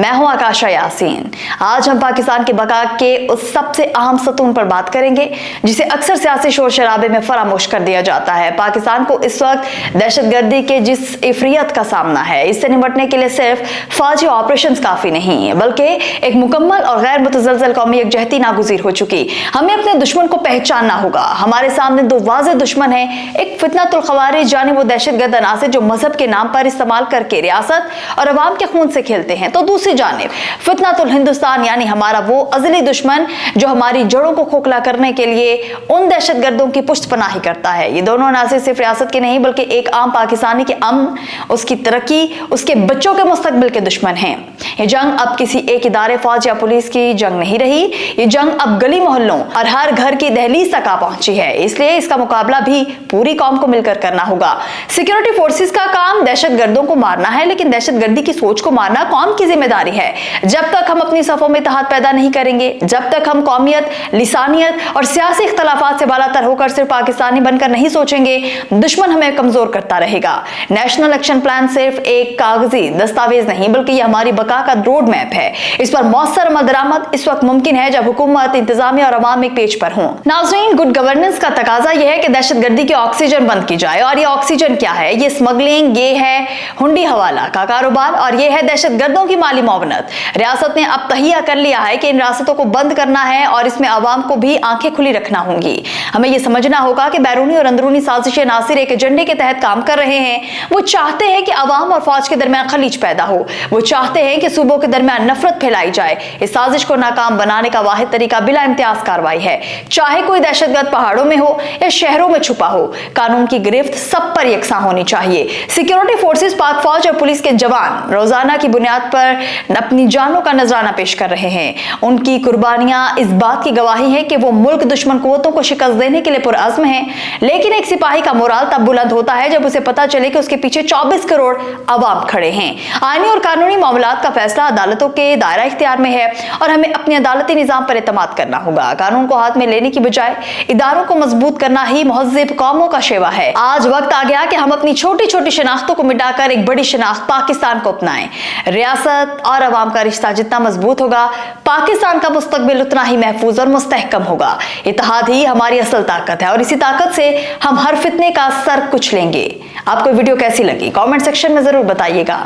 मैं हूं आकाशा यासीन। आज हम पाकिस्तान की बका के उस सबसे अहम सतून पर बात करेंगे जिसे अक्सर सियासी शोर शराबे में फरामोश कर दिया जाता है। पाकिस्तान को इस वक्त दहशतगर्दी के जिस इफरियत का सामना है, इससे निपटने के लिए सिर्फ फौजी ऑपरेशन काफी नहीं बल्कि एक मुकम्मल और गैर मुतज़लज़ल कौमी यकजहती नागुज़ीर हो चुकी। हमें अपने दुश्मन को पहचानना होगा। हमारे सामने दो वाज़ेह दुश्मन हैं, एक फितनतुल ख़वारिज यानी वो दहशतगर्द अनासिर जो मजहब के नाम पर इस्तेमाल करके रियासत और अवाम के खून से खेलते हैं, तो दूसरी जानिब फितनतुल हिंदुस्तान यानी हमारा वो अज़ली दुश्मन जो हमारी जड़ों को खोखला करने के लिए उन दहशतगर्दों की पुष्टपनाही करता है। ये दोनों अनासिर सिर्फ रियासत के नहीं बल्कि एक आम पाकिस्तानी के अमन, उसकी तरक्की, उसके बच्चों के मुस्तकबिल के दुश्मन हैं। ये जंग अब किसी एक इदारे, फौज या पुलिस की जंग नहीं रही। ये जंग अब गली मोहल्लों और हर घर की दहलीज तक आ पहुंची है। इसलिए इसका मुकाबला भी पूरी कौम को मिलकर करना होगा। सिक्योरिटी फोर्सेस का काम दहशतगर्दों को मारना है, लेकिन दहशतगर्दी की सोच को मारना कौम की जिम्मेदारी है। जब तक हम अपनी सफों में इत्तेहाद पैदा नहीं करेंगे, जब तक हम कौमियत, लिसानियत और सियासी इख्तलाफात से बालातर होकर सिर्फ पाकिस्तानी बनकर नहीं सोचेंगे, दुश्मन हमें कमजोर करता रहेगा। नेशनल एक्शन प्लान सिर्फ एक कागजी दस्तावेज नहीं बल्कि यह हमारी बका का रोड मैप है। इस पर मौसर अमल दरामद इस वक्त मुमकिन है जब हुकूमत, इंतजामिया और अवाम एक पेज पर हों। नाज़रीन, गुड गवर्नेंस का तकाजा यह है कि दहशतगर्दी की ऑक्सीजन बंद की जाए। और ये ऑक्सीजन क्या है? ये स्मगलिंग, ये है हुंडी हवाला का कारोबार और ये है दहशतगर्दों की माली मुआवनत। रियासत ने अब तहिया कर लिया है कि इन रियासतों को बंद करना है और इसमें अवाम को भी आंखें खुली रखना होंगी। हमें यह समझना होगा कि बैरूनी और अंदरूनी साजिशें नासिर एक एजेंडे के तहत काम कर रहे हैं। वो चाहते हैं कि अवाम और फौज के दरमियान खलीज पैदा हो। वो चाहते हैं कि सूबों के दरमियान नफरत फैलाई जाए। इस साजिश को नाकाम बनाने का वाहिद तरीका बिला इम्तियाज कार्रवाई है। चाहे कोई दहशतगर्द पहाड़ों में हो या शहरों में छुपा हो, कानून की गिरफ्त सब पर यकसां होनी चाहिए। सिक्योरिटी फोर्सेस, पाक फौज और पुलिस के जवान रोजाना की बुनियाद पर अपनी जानों का नजराना पेश कर रहे हैं। उनकी कुर्बानियां इस बात की गवाही है कि वो मुल्क दुश्मन कुव्वतों को शिकस्त देने के लिए पुरअज़्म है। लेकिन एक सिपाही का मोराल तब बुलंद होता है जब उसे पता चले कि उसके पीछे 24 करोड़ अवाम खड़े हैं। आईनी और कानूनी मामलात का फैसला अदालतों के दायरा इख्तियार में है और हमें अपने अदालती निजाम पर एतमाद करना होगा। कानून को हाथ में लेने की बजाय इदारों को मजबूत करना ही मुहज़्ज़िब कौमों का शेवा है। आज वक्त आ गया कि हम अपनी छोटी छोटी शनाख्तों को मिटाकर एक बड़ी शनाख्त पाकिस्तान को अपनाएं। रियासत और अवाम का रिश्ता जितना मजबूत होगा, पाकिस्तान का मुस्तकबिल उतना ही महफूज और मुस्तहकम होगा। इत्तेहाद ही हमारी असल ताकत है और इसी ताकत से हम हर फितने का सर कुचलेंगे। आपको वीडियो कैसी लगी कमेंट सेक्शन में जरूर बताइएगा।